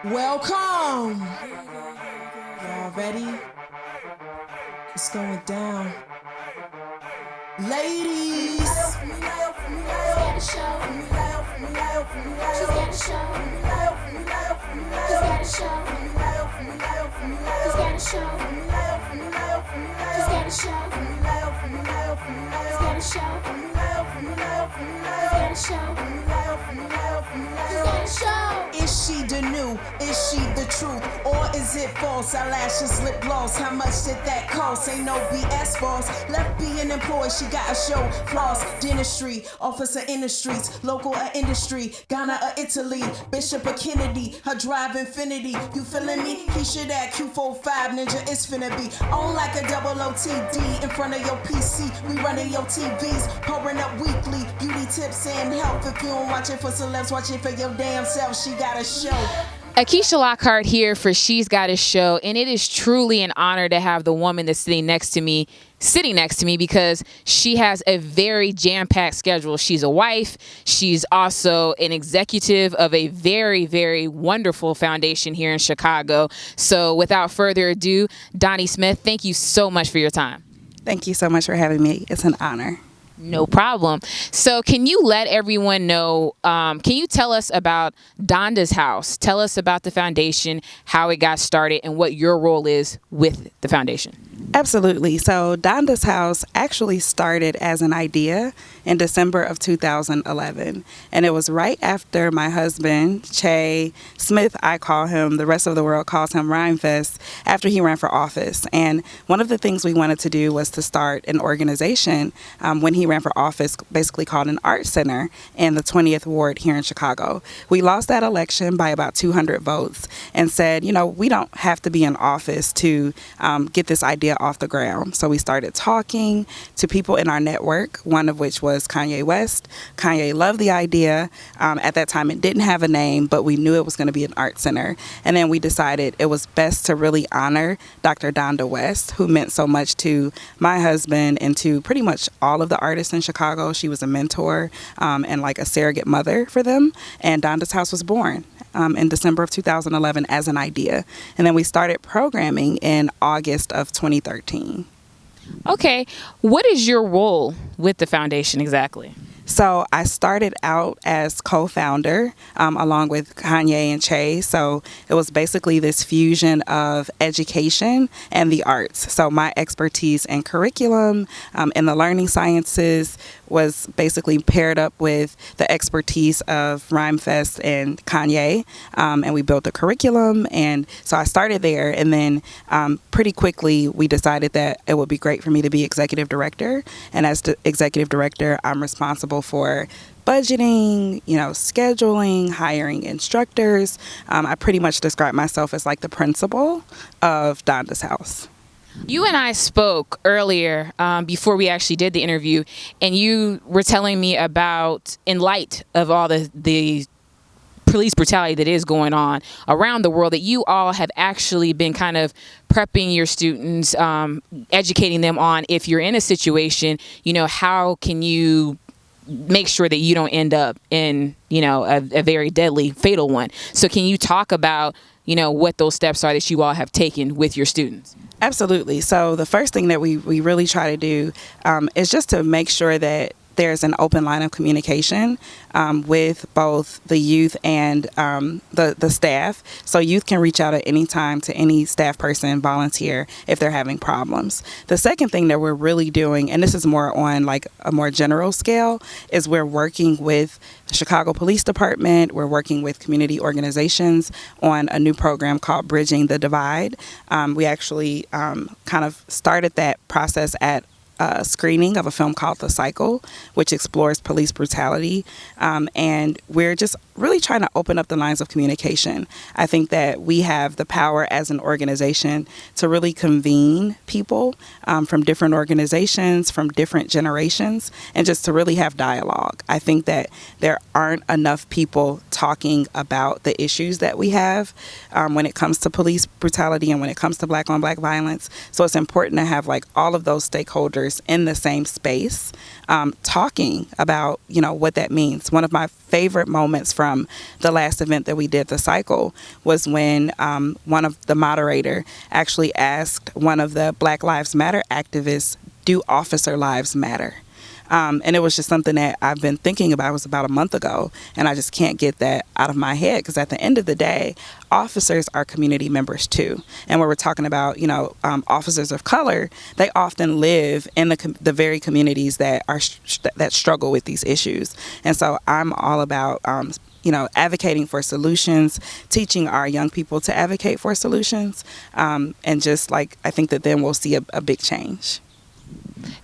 Welcome. Y'all ready? It's going down. Ladies. She's got a show. She's got a show. She's got a show. She's got a show. She's got a show. She's got a show. She's got a show. Is she the new? Is she the truth? Or is it false? Eyelashes, lip gloss. How much did that cost? Ain't no BS boss. Left being employed, she got a show. Floss, dentistry, officer in the streets, local or industry, Ghana or Italy, Bishop or Kennedy, her drive infinity. You feeling me? Keisha that Q45 ninja is finna be on like a double OTD in front of your PC. We running your TVs, pouring up weekly beauty tips and health. If you don't watch it for celebs, watch it for your damn self. She got a show. Akisha Lockhart here for She's Got a Show, and it is truly an honor to have the woman that's sitting next to me because she has a very jam-packed schedule. She's a wife. She's also an executive of a very, very wonderful foundation here in Chicago. So without further ado, Donnie Smith, thank you so much for your time. Thank you so much for having me. It's an honor. No problem. So can you let everyone know, can you tell us about Donna's House? Tell us about the foundation, how it got started, and what your role is with the foundation. Absolutely. So Donna's House actually started as an idea in December of 2011. And it was right after my husband, Che Smith, I call him, the rest of the world calls him Rhymefest, after he ran for office. And one of the things we wanted to do was to start an organization when he ran for office, basically called an art center in the 20th Ward here in Chicago. We lost that election by about 200 votes and said, you know, we don't have to be in office to get this idea off the ground. So we started talking to people in our network, one of which was Kanye West. Kanye loved the idea. At that time, it didn't have a name, but we knew it was going to be an art center. And then we decided it was best to really honor Dr. Donda West, who meant so much to my husband and to pretty much all of the artists in Chicago. She was a mentor and like a surrogate mother for them. And Donda's House was born in December of 2011 as an idea. And then we started programming in August of 2013. Okay. What is your role with the foundation exactly? So I started out as co-founder along with Kanye and Che. So it was basically this fusion of education and the arts. So my expertise in curriculum and the learning sciences was basically paired up with the expertise of Rhymefest and Kanye. And we built a curriculum. And so I started there. And then pretty quickly, we decided that it would be great for me to be executive director. And as the executive director, I'm responsible for budgeting, scheduling, hiring instructors. I pretty much describe myself as like the principal of Donna's House. You and I spoke earlier before we actually did the interview, and you were telling me about, in light of all the police brutality that is going on around the world, that you all have actually been kind of prepping your students, educating them on, if you're in a situation, how can you make sure that you don't end up in, a very deadly, fatal one. So can you talk about, what those steps are that you all have taken with your students? Absolutely. So the first thing that we really try to do is just to make sure that there's an open line of communication with both the youth and the staff. So youth can reach out at any time to any staff person, volunteer, if they're having problems. The second thing that we're really doing, and this is more on like a more general scale, is we're working with the Chicago Police Department. We're working with community organizations on a new program called Bridging the Divide. We actually kind of started that process at a screening of a film called The Cycle, which explores police brutality. And we're just really trying to open up the lines of communication. I think that we have the power as an organization to really convene people from different organizations, from different generations, and just to really have dialogue. I think that there aren't enough people talking about the issues that we have when it comes to police brutality and when it comes to black on black violence. So it's important to have like all of those stakeholders in the same space talking about, you know, what that means. One of my favorite moments from the last event that we did, the cycle, was when one of the moderator actually asked one of the Black Lives Matter activists, do officer lives matter? And it was just something that I've been thinking about. It was about a month ago, and I just can't get that out of my head, because at the end of the day, officers are community members too. And when we're talking about, you know, officers of color, they often live in the very communities that are that struggle with these issues. And so I'm all about you know, advocating for solutions, teaching our young people to advocate for solutions, and just like, I think that then we'll see a big change.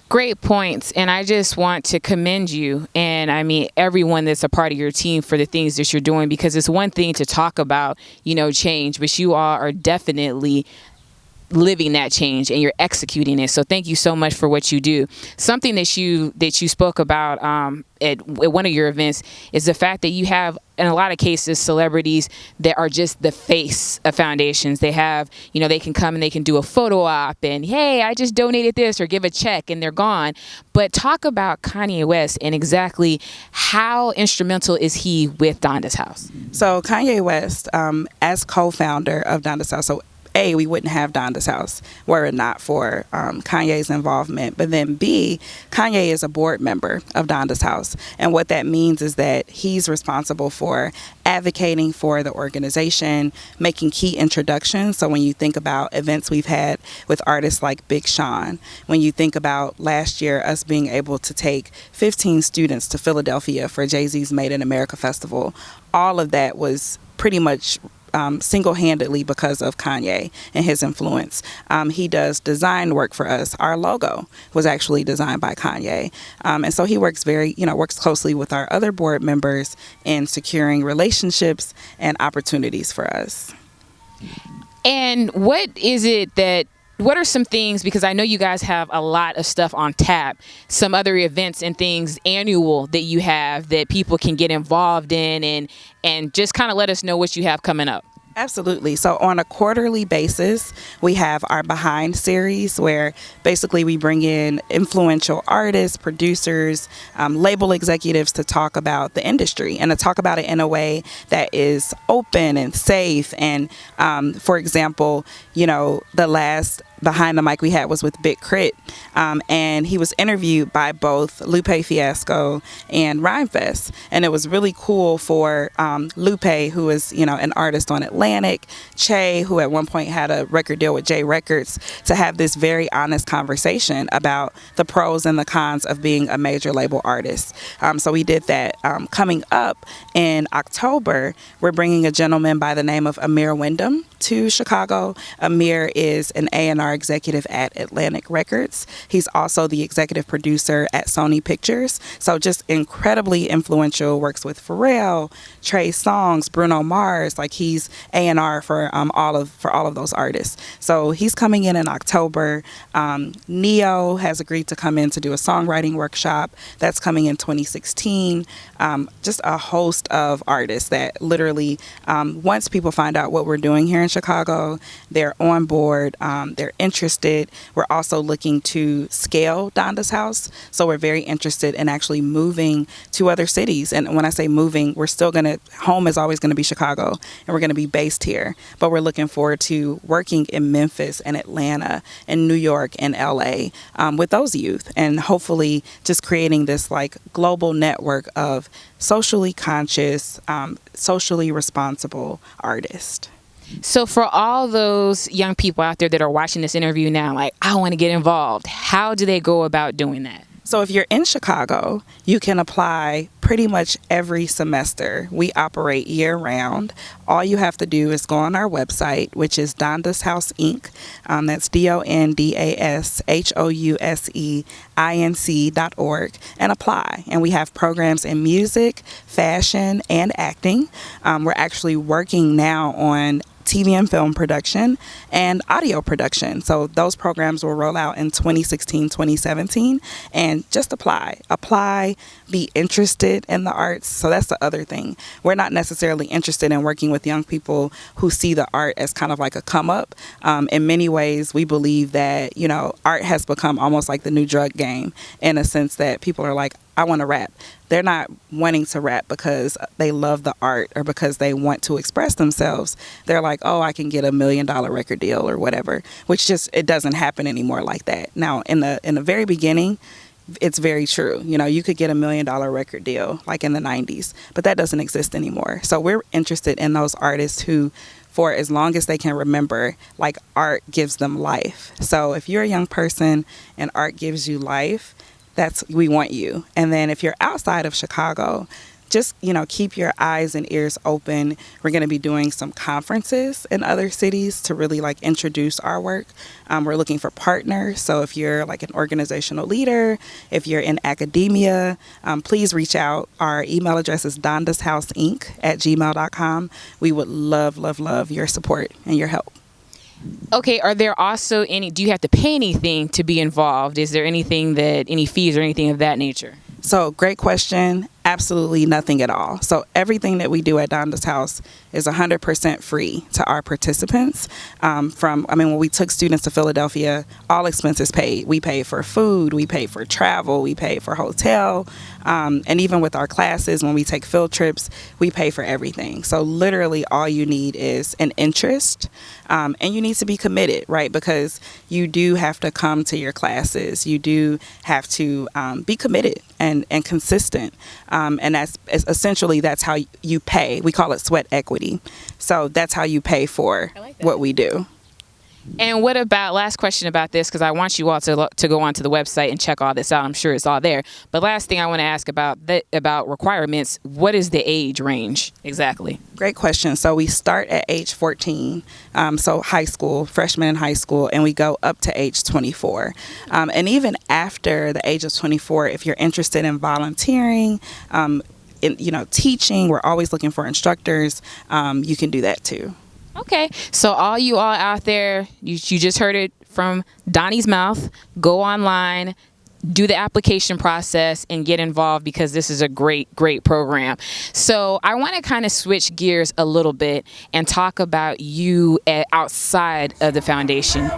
Great points. And I just want to commend you, and I mean everyone that's a part of your team, for the things that you're doing, because it's one thing to talk about, you know, change, but you all are definitely living that change and you're executing it. So thank you so much for what you do. Something that you spoke about at one of your events is the fact that you have, in a lot of cases, celebrities that are just the face of foundations. They have, you know, they can come and they can do a photo op and, hey, I just donated this, or give a check, and they're gone. But talk about Kanye West and exactly how instrumental is he with Donna's House? So Kanye West, as co-founder of Donna's House, so A, we wouldn't have Donna's House were it not for Kanye's involvement. But then B, Kanye is a board member of Donna's House. And what that means is that he's responsible for advocating for the organization, making key introductions. So when you think about events we've had with artists like Big Sean, when you think about last year us being able to take 15 students to Philadelphia for Jay-Z's Made in America Festival, all of that was pretty much single-handedly because of Kanye and his influence. He does design work for us. Our logo was actually designed by Kanye. And so he works works closely with our other board members in securing relationships and opportunities for us. And what are some things, because I know you guys have a lot of stuff on tap, some other events and things annual that you have that people can get involved in, and just kind of let us know what you have coming up. Absolutely. So on a quarterly basis, we have our Behind series, where basically we bring in influential artists, producers, label executives to talk about the industry and to talk about it in a way that is open and safe. And for example, you know, the last Behind the Mic we had was with Big Crit, and he was interviewed by both Lupe Fiasco and Rhymefest, and it was really cool for Lupe, who is, you know, an artist on Atlantic, Che, who at one point had a record deal with J Records, to have this very honest conversation about the pros and the cons of being a major label artist. So we did that. Coming up in October, we're bringing a gentleman by the name of Amir Wyndham to Chicago. Amir is an A&R executive at Atlantic Records. He's also the executive producer at Sony Pictures. So just incredibly influential, works with Pharrell, Trey Songz, Bruno Mars. Like, he's A&R for all of those artists. So he's coming in October. Neo has agreed to come in to do a songwriting workshop. That's coming in 2016. Just a host of artists that literally, once people find out what we're doing here in Chicago, they're on board, they're interested. We're also looking to scale Donna's House, so we're very interested in actually moving to other cities. And when I say moving, we're still home is always gonna be Chicago, and we're gonna be based here, but we're looking forward to working in Memphis and Atlanta and New York and LA with those youth, and hopefully just creating this like global network of socially conscious, socially responsible artists. So for all those young people out there that are watching this interview now, like, I want to get involved, how do they go about doing that? So if you're in Chicago, you can apply pretty much every semester. We operate year round. All you have to do is go on our website, which is Dondas House Inc. That's DONDASHOUSEINC.org, and apply. And we have programs in music, fashion, and acting. We're actually working now on TV and film production, and audio production. So those programs will roll out in 2016, 2017, and just apply, be interested in the arts. So that's the other thing. We're not necessarily interested in working with young people who see the art as kind of like a come up. In many ways, we believe that, you know, art has become almost like the new drug game, in a sense that people are like, I want to rap. They're not wanting to rap because they love the art or because they want to express themselves. They're like, oh, I can get $1 million record deal or whatever, which just, it doesn't happen anymore like that. Now, in the very beginning, it's very true. You know, you could get $1 million record deal like in the 90s, but that doesn't exist anymore. So we're interested in those artists who, for as long as they can remember, like, art gives them life. So if you're a young person and art gives you life, we want you. And then if you're outside of Chicago, just, you know, keep your eyes and ears open. We're going to be doing some conferences in other cities to really like introduce our work. We're looking for partners. So if you're like an organizational leader, if you're in academia, please reach out. Our email address is dondahouseinc@gmail.com. We would love your support and your help. Okay, are there also do you have to pay anything to be involved? Is there anything any fees or anything of that nature? So, great question. Absolutely nothing at all. So everything that we do at Donna's House is 100% free to our participants. When we took students to Philadelphia, all expenses paid. We paid for food, we paid for travel, we paid for hotel, and even with our classes, when we take field trips, we pay for everything. So literally all you need is an interest, and you need to be committed, right? Because you do have to come to your classes. You do have to be committed and consistent. And that's how you pay. We call it sweat equity. So that's how you pay for what we do. And what about, last question about this, because I want you all to go onto the website and check all this out. I'm sure it's all there. But last thing I want to ask about requirements, what is the age range exactly? Great question. So we start at age 14, so high school, freshman in high school, and we go up to age 24. And even after the age of 24, if you're interested in volunteering, teaching, we're always looking for instructors, you can do that too. Okay, so all you all out there, you just heard it from Donnie's mouth. Go online, do the application process, and get involved, because this is a great program. So I want to kind of switch gears a little bit and talk about you outside of the foundation.